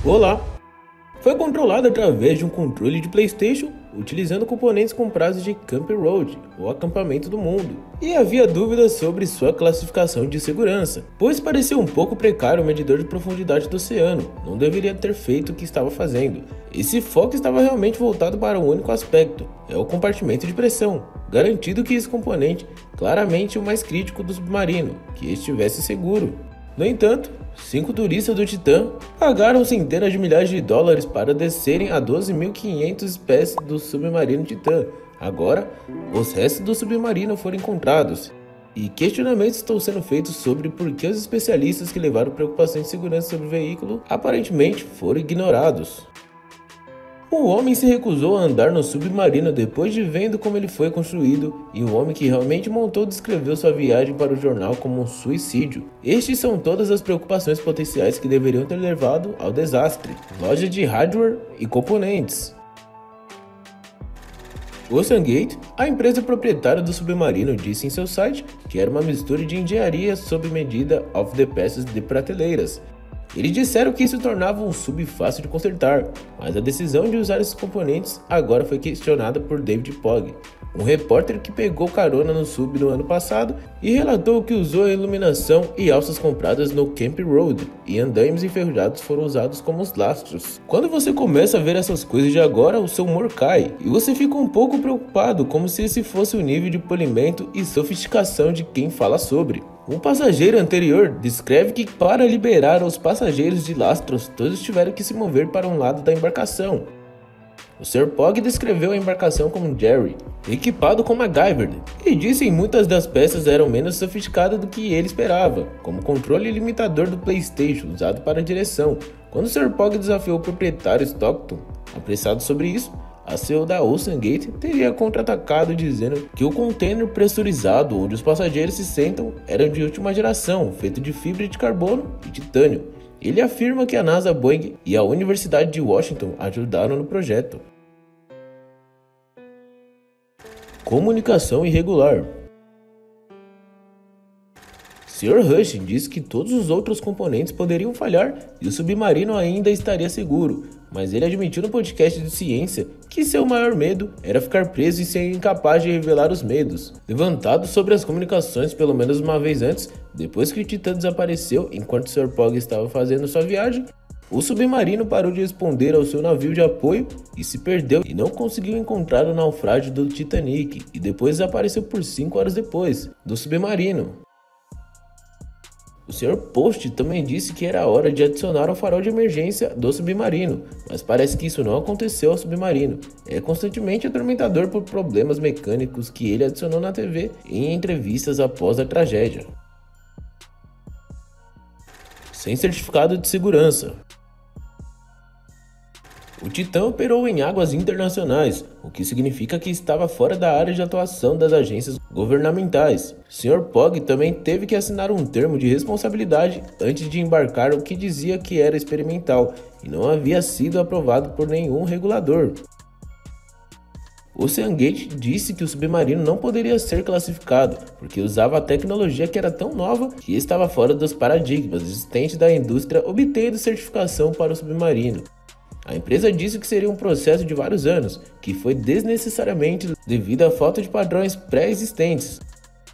Olá! Foi controlado através de um controle de PlayStation, utilizando componentes comprados de Camp Road, o acampamento do mundo. E havia dúvidas sobre sua classificação de segurança, pois parecia um pouco precário o medidor de profundidade do oceano, não deveria ter feito o que estava fazendo. Esse foco estava realmente voltado para um único aspecto, é o compartimento de pressão, garantindo que esse componente, claramente o mais crítico do submarino, que estivesse seguro. No entanto, 5 turistas do Titã pagaram centenas de milhares de dólares para descerem a 12.500 pés do submarino Titã. Agora, os restos do submarino foram encontrados, e questionamentos estão sendo feitos sobre por que os especialistas que levaram preocupações de segurança sobre o veículo aparentemente foram ignorados. O homem se recusou a andar no submarino depois de vendo como ele foi construído, e o homem que realmente montou descreveu sua viagem para o jornal como um suicídio. Estes são todas as preocupações potenciais que deveriam ter levado ao desastre. Loja de hardware e componentes. OceanGate, a empresa proprietária do submarino, disse em seu site que era uma mistura de engenharia sob medida of the peças de prateleiras. Eles disseram que isso tornava um sub fácil de consertar, mas a decisão de usar esses componentes agora foi questionada por David Pogg, um repórter que pegou carona no sub no ano passado e relatou que usou a iluminação e alças compradas no Camp Road, e andaimes enferrujados foram usados como os lastros. Quando você começa a ver essas coisas de agora, o seu humor cai, e você fica um pouco preocupado, como se esse fosse o nível de polimento e sofisticação de quem fala sobre. Um passageiro anterior descreve que para liberar os passageiros de lastros, todos tiveram que se mover para um lado da embarcação. O Sr. Pogg descreveu a embarcação como Jerry, equipado com MacGyver, e disse que muitas das peças eram menos sofisticadas do que ele esperava, como o controle limitador do PlayStation usado para a direção. Quando o Sr. Pogg desafiou o proprietário Stockton, apressado sobre isso, a CEO da OceanGate teria contra-atacado dizendo que o container pressurizado onde os passageiros se sentam era de última geração, feito de fibra de carbono e titânio. Ele afirma que a NASA, Boeing e a Universidade de Washington ajudaram no projeto. Comunicação irregular. Sr. Rush disse que todos os outros componentes poderiam falhar e o submarino ainda estaria seguro, mas ele admitiu no podcast de ciência que seu maior medo era ficar preso e ser incapaz de revelar os medos levantados sobre as comunicações pelo menos uma vez antes. Depois que o Titã desapareceu enquanto o Sr. Pogg estava fazendo sua viagem, o submarino parou de responder ao seu navio de apoio e se perdeu e não conseguiu encontrar o naufrágio do Titanic, e depois desapareceu por 5 horas depois do submarino. O Sr. Post também disse que era hora de adicionar um farol de emergência do submarino, mas parece que isso não aconteceu ao submarino. É constantemente atormentador por problemas mecânicos que ele adicionou na TV em entrevistas após a tragédia. Sem certificado de segurança. O Titã operou em águas internacionais, o que significa que estava fora da área de atuação das agências governamentais. O Sr. Pogg também teve que assinar um termo de responsabilidade antes de embarcar, o que dizia que era experimental e não havia sido aprovado por nenhum regulador. O OceanGate disse que o submarino não poderia ser classificado, porque usava a tecnologia que era tão nova que estava fora dos paradigmas existentes da indústria obtendo certificação para o submarino. A empresa disse que seria um processo de vários anos, que foi desnecessariamente devido à falta de padrões pré-existentes.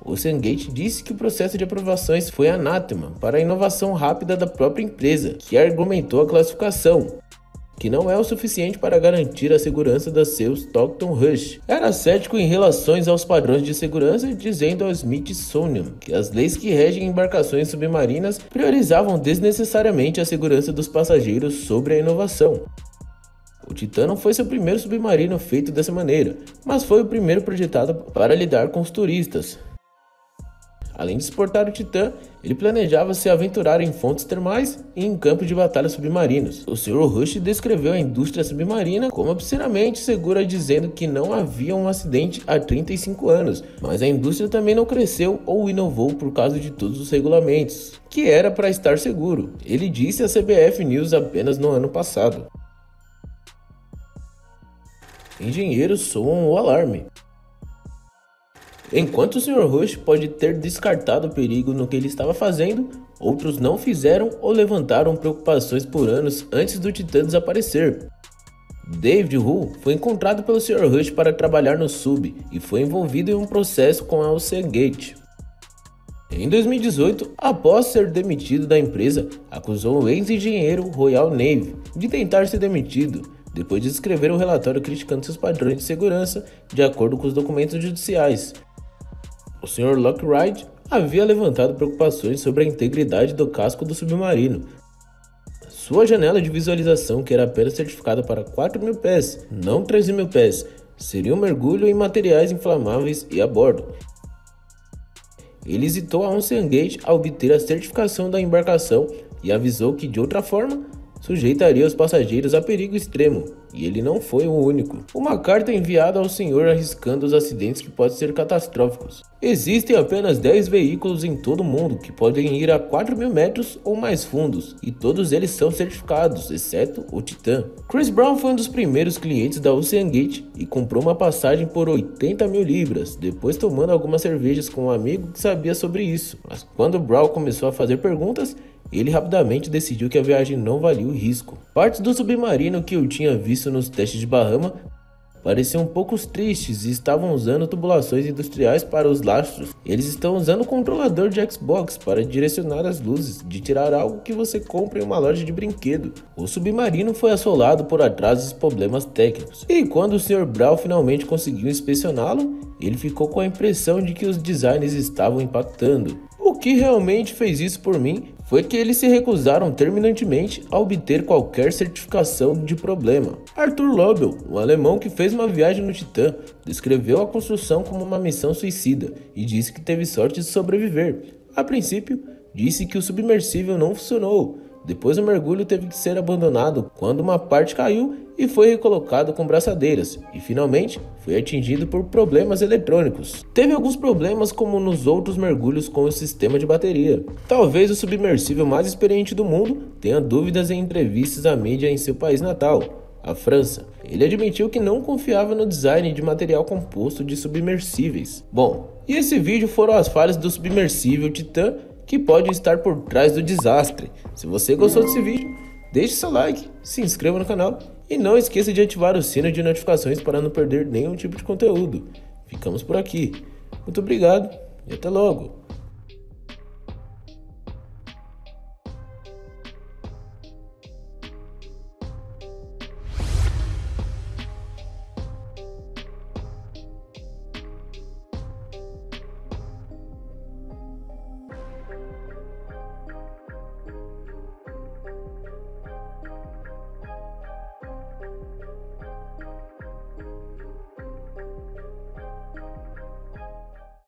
O OceanGate disse que o processo de aprovações foi anátema para a inovação rápida da própria empresa, que argumentou a classificação, que não é o suficiente para garantir a segurança da seu Stockton Rush. Era cético em relação aos padrões de segurança, dizendo ao Smithsonian que as leis que regem embarcações submarinas priorizavam desnecessariamente a segurança dos passageiros sobre a inovação. O Titã não foi seu primeiro submarino feito dessa maneira, mas foi o primeiro projetado para lidar com os turistas. Além de exportar o Titã, ele planejava se aventurar em fontes termais e em campos de batalha submarinos. O Sr. Rush descreveu a indústria submarina como absurdamente segura, dizendo que não havia um acidente há 35 anos, mas a indústria também não cresceu ou inovou por causa de todos os regulamentos, que era para estar seguro. Ele disse à CBF News apenas no ano passado. Engenheiros soam o alarme. Enquanto o Sr. Rush pode ter descartado o perigo no que ele estava fazendo, outros não fizeram ou levantaram preocupações por anos antes do Titã desaparecer. David Hu foi encontrado pelo Sr. Rush para trabalhar no sub e foi envolvido em um processo com a OceanGate. Em 2018, após ser demitido da empresa, acusou o ex-engenheiro Royal Navy de tentar ser demitido, depois de escrever um relatório criticando seus padrões de segurança de acordo com os documentos judiciais. O Sr. Lockridge havia levantado preocupações sobre a integridade do casco do submarino. Sua janela de visualização, que era apenas certificada para 4.000 pés, não 13.000 pés, seria um mergulho em materiais inflamáveis e a bordo. Ele hesitou a OceanGate a obter a certificação da embarcação e avisou que, de outra forma, sujeitaria os passageiros a perigo extremo, e ele não foi o único. Uma carta enviada ao senhor arriscando os acidentes que podem ser catastróficos. Existem apenas 10 veículos em todo o mundo que podem ir a 4.000 metros ou mais fundos, e todos eles são certificados, exceto o Titã. Chris Brown foi um dos primeiros clientes da OceanGate e comprou uma passagem por 80.000 libras, depois tomando algumas cervejas com um amigo que sabia sobre isso. Mas quando Brown começou a fazer perguntas, ele rapidamente decidiu que a viagem não valia o risco. Partes do submarino que eu tinha visto nos testes de Bahama pareciam um pouco tristes e estavam usando tubulações industriais para os lastros. Eles estão usando o controlador de Xbox para direcionar as luzes, de tirar algo que você compra em uma loja de brinquedo. O submarino foi assolado por atrasos e problemas técnicos. E quando o Sr. Brown finalmente conseguiu inspecioná-lo, ele ficou com a impressão de que os designs estavam impactando. O que realmente fez isso por mim foi que eles se recusaram terminantemente a obter qualquer certificação de problema. Arthur Lobel, um alemão que fez uma viagem no Titã, descreveu a construção como uma missão suicida e disse que teve sorte de sobreviver. A princípio, disse que o submersível não funcionou. Depois o mergulho teve que ser abandonado quando uma parte caiu e foi recolocado com braçadeiras, e finalmente foi atingido por problemas eletrônicos. Teve alguns problemas como nos outros mergulhos com o sistema de bateria. Talvez o submersível mais experiente do mundo tenha dúvidas em entrevistas à mídia em seu país natal, a França. Ele admitiu que não confiava no design de material composto de submersíveis. Bom, e esse vídeo foram as falhas do submersível Titã que pode estar por trás do desastre. Se você gostou desse vídeo, deixe seu like, se inscreva no canal e não esqueça de ativar o sino de notificações para não perder nenhum tipo de conteúdo. Ficamos por aqui. Muito obrigado e até logo.